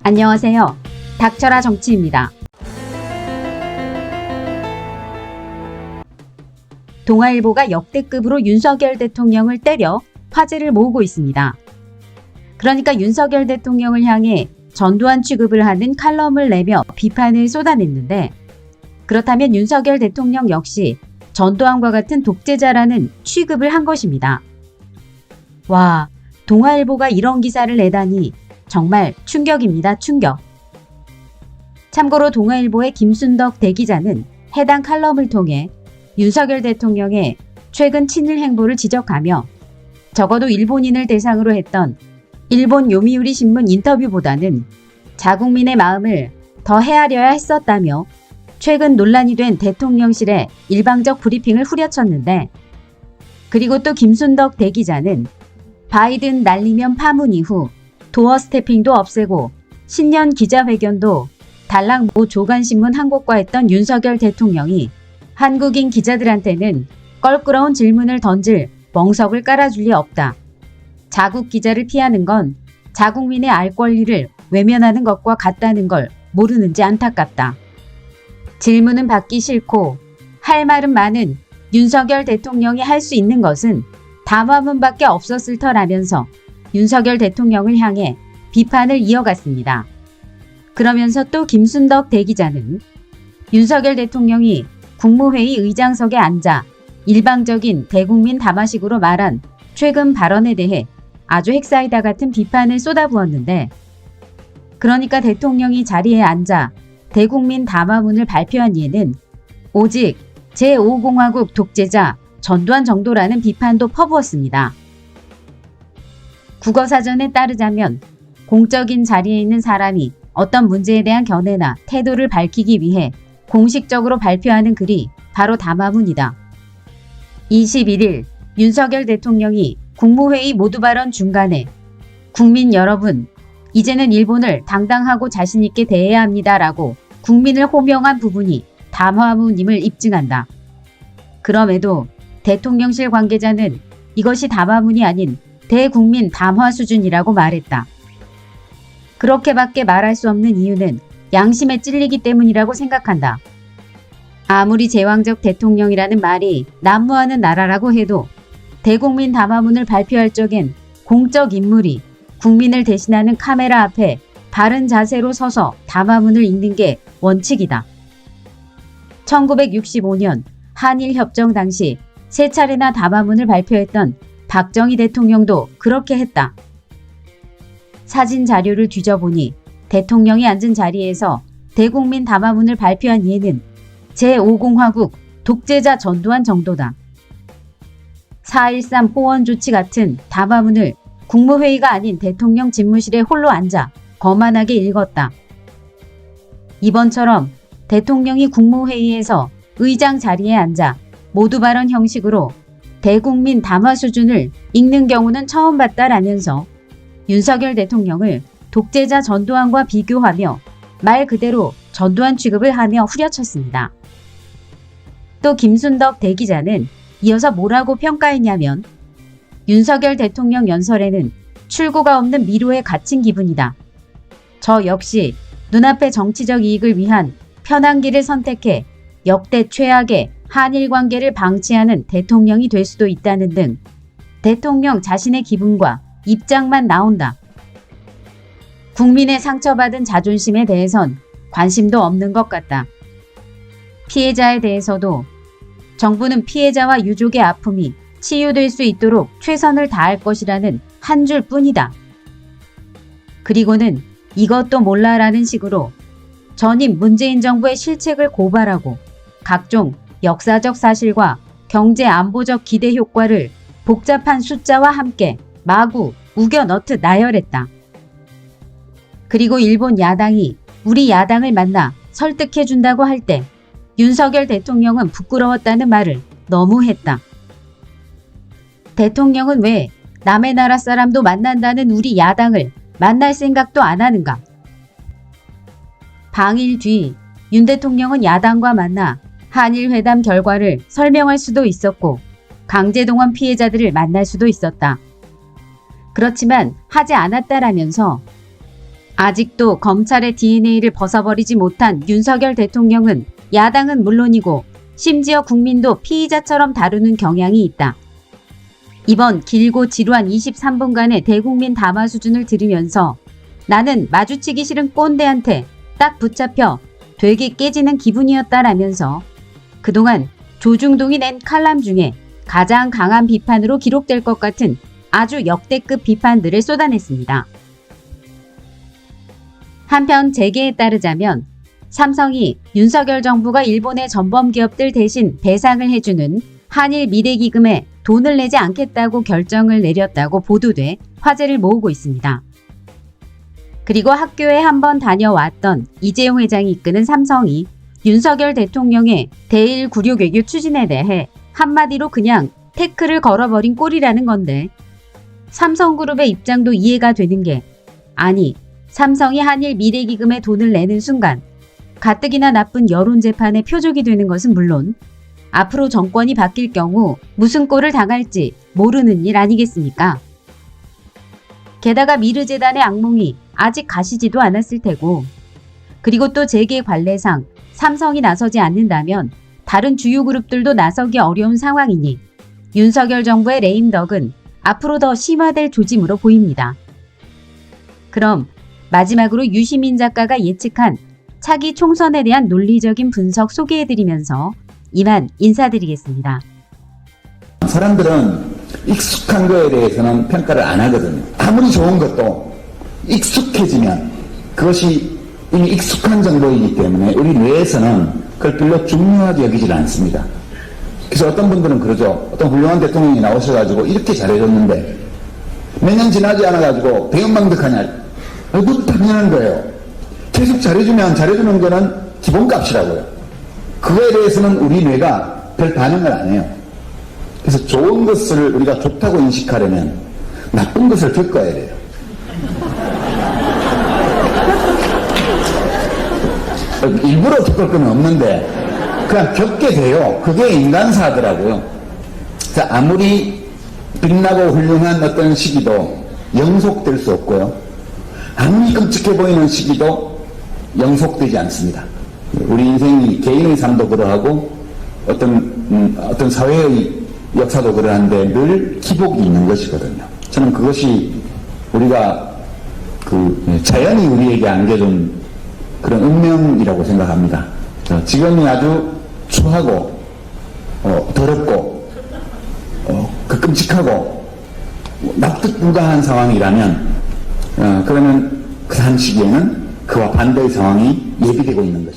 안녕하세요. 닥쳐라 정치입니다. 동아일보가 역대급으로 윤석열 대통령을 때려 화제를 모으고 있습니다. 그러니까 윤석열 대통령을 향해 전두환 취급을 하는 칼럼을 내며 비판을 쏟아냈는데, 그렇다면 윤석열 대통령 역시 전두환과 같은 독재자라는 취급을 한 것입니다. 와, 동아일보가 이런 기사를 내다니 정말 충격입니다. 충격. 참고로 동아일보의 김순덕 대기자는 해당 칼럼을 통해 윤석열 대통령의 최근 친일 행보를 지적하며, 적어도 일본인을 대상으로 했던 일본 요미우리 신문 인터뷰보다는 자국민의 마음을 더 헤아려야 했었다며 최근 논란이 된 대통령실의 일방적 브리핑을 후려쳤는데, 그리고 또 김순덕 대기자는 바이든 날리면 파문 이후 도어 스태핑도 없애고 신년 기자회견도 달랑 모 조간신문 한 곳과 했던 윤석열 대통령이 한국인 기자들한테는 껄끄러운 질문을 던질 멍석을 깔아줄 리 없다. 자국 기자를 피하는 건 자국민의 알 권리를 외면하는 것과 같다는 걸 모르는지 안타깝다. 질문은 받기 싫고 할 말은 많은 윤석열 대통령이 할 수 있는 것은 담화문밖에 없었을 터라면서 윤석열 대통령을 향해 비판을 이어갔습니다. 그러면서 또 김순덕 대기자는 윤석열 대통령이 국무회의 의장석에 앉아 일방적인 대국민 담화식으로 말한 최근 발언에 대해 아주 핵사이다 같은 비판을 쏟아부었는데, 그러니까 대통령이 자리에 앉아 대국민 담화문을 발표한 예는 오직 제5공화국 독재자 전두환 정도라는 비판도 퍼부었습니다. 국어사전에 따르자면 공적인 자리에 있는 사람이 어떤 문제에 대한 견해나 태도를 밝히기 위해 공식적으로 발표하는 글이 바로 담화문이다. 21일 윤석열 대통령이 국무회의 모두 발언 중간에 국민 여러분, 이제는 일본을 당당하고 자신있게 대해야 합니다라고 국민을 호명한 부분이 담화문임을 입증한다. 그럼에도 대통령실 관계자는 이것이 담화문이 아닌 대국민 담화 수준이라고 말했다. 그렇게밖에 말할 수 없는 이유는 양심에 찔리기 때문이라고 생각한다. 아무리 제왕적 대통령이라는 말이 난무하는 나라라고 해도 대국민 담화문을 발표할 적엔 공적 인물이 국민을 대신하는 카메라 앞에 바른 자세로 서서 담화문을 읽는 게 원칙이다. 1965년 한일협정 당시 3차례나 담화문을 발표했던 박정희 대통령도 그렇게 했다. 사진 자료를 뒤져보니 대통령이 앉은 자리에서 대국민 담화문을 발표한 예는 제5공화국 독재자 전두환 정도다. 4.13 호원 조치 같은 담화문을 국무회의가 아닌 대통령 집무실에 홀로 앉아 거만하게 읽었다. 이번처럼 대통령이 국무회의에서 의장 자리에 앉아 모두 발언 형식으로 대국민 담화 수준을 읽는 경우는 처음 봤다라면서 윤석열 대통령을 독재자 전두환과 비교하며 말 그대로 전두환 취급을 하며 후려쳤습니다. 또 김순덕 대기자는 이어서 뭐라고 평가했냐면, 윤석열 대통령 연설에는 출구가 없는 미로에 갇힌 기분이다. 저 역시 눈앞의 정치적 이익을 위한 편한 길을 선택해 역대 최악의 한일 관계를 방치하는 대통령이 될 수도 있다는 등 대통령 자신의 기분과 입장만 나온다. 국민의 상처받은 자존심에 대해선 관심도 없는 것 같다. 피해자에 대해서도 정부는 피해자와 유족의 아픔이 치유될 수 있도록 최선을 다할 것이라는 한 줄 뿐이다. 그리고는 이것도 몰라라는 식으로 전임 문재인 정부의 실책을 고발하고 각종 역사적 사실과 경제 안보적 기대 효과를 복잡한 숫자와 함께 마구 우겨 넣듯 나열했다. 그리고 일본 야당이 우리 야당을 만나 설득해준다고 할 때 윤석열 대통령은 부끄러웠다는 말을 너무 했다. 대통령은 왜 남의 나라 사람도 만난다는 우리 야당을 만날 생각도 안 하는가? 방일 뒤 윤 대통령은 야당과 만나 한일 회담 결과를 설명할 수도 있었고 강제동원 피해자들을 만날 수도 있었다. 그렇지만 하지 않았다라면서 아직도 검찰의 DNA를 벗어버리지 못한 윤석열 대통령은 야당은 물론이고 심지어 국민도 피의자처럼 다루는 경향이 있다. 이번 길고 지루한 23분간의 대국민 담화 수준을 들으면서 나는 마주치기 싫은 꼰대한테 딱 붙잡혀 되게 깨지는 기분이었다라면서 그동안 조중동이 낸 칼럼 중에 가장 강한 비판으로 기록될 것 같은 아주 역대급 비판들을 쏟아냈습니다. 한편 재계에 따르자면 삼성이 윤석열 정부가 일본의 전범 기업들 대신 배상을 해주는 한일 미래기금에 돈을 내지 않겠다고 결정을 내렸다고 보도돼 화제를 모으고 있습니다. 그리고 학교에 한번 다녀왔던 이재용 회장이 이끄는 삼성이 윤석열 대통령의 대일 구륙 외교 추진에 대해 한마디로 그냥 태클을 걸어버린 꼴이라는 건데 삼성그룹의 입장도 이해가 되는 게 아니 삼성이 한일 미래기금에 돈을 내는 순간 가뜩이나 나쁜 여론재판의 표적이 되는 것은 물론 앞으로 정권이 바뀔 경우 무슨 꼴을 당할지 모르는 일 아니겠습니까? 게다가 미르재단의 악몽이 아직 가시지도 않았을 테고 그리고 또 재계 관례상 삼성이 나서지 않는다면 다른 주요 그룹들도 나서기 어려운 상황이니 윤석열 정부의 레임덕은 앞으로 더 심화될 조짐으로 보입니다. 그럼 마지막으로 유시민 작가가 예측한 차기 총선에 대한 논리적인 분석 소개해드리면서 이만 인사드리겠습니다. 사람들은 익숙한 거에 대해서는 평가를 안 하거든요. 아무리 좋은 것도 익숙해지면 그것이 이미 익숙한 정보이기 때문에 우리 뇌에서는 그걸 별로 중요하게 여기질 않습니다. 그래서 어떤 분들은 그러죠. 어떤 훌륭한 대통령이 나오셔가지고 이렇게 잘해줬는데 몇 년 지나지 않아가지고 배은망덕하냐. 그것도 당연한 거예요. 계속 잘해주는 거는 기본값이라고요. 그거에 대해서는 우리 뇌가 별 반응을 안 해요. 그래서 좋은 것을 우리가 좋다고 인식하려면 나쁜 것을 겪어야 돼요. 일부러 겪을 건 없는데 그냥 겪게 돼요. 그게 인간사더라고요. 그래서 아무리 빛나고 훌륭한 어떤 시기도 영속될 수 없고요. 아무리 끔찍해 보이는 시기도 영속되지 않습니다. 우리 인생이 개인의 삶도 그러하고 어떤 사회의 역사도 그러한데 늘 기복이 있는 것이거든요. 저는 그것이 우리가 자연이 우리에게 안겨준 그런 운명이라고 생각합니다. 지금이 아주 추하고 더럽고 끔찍하고 납득 불가한 상황이라면 그러면 그 한 시기에는 그와 반대의 상황이 예비되고 있는 것입니다.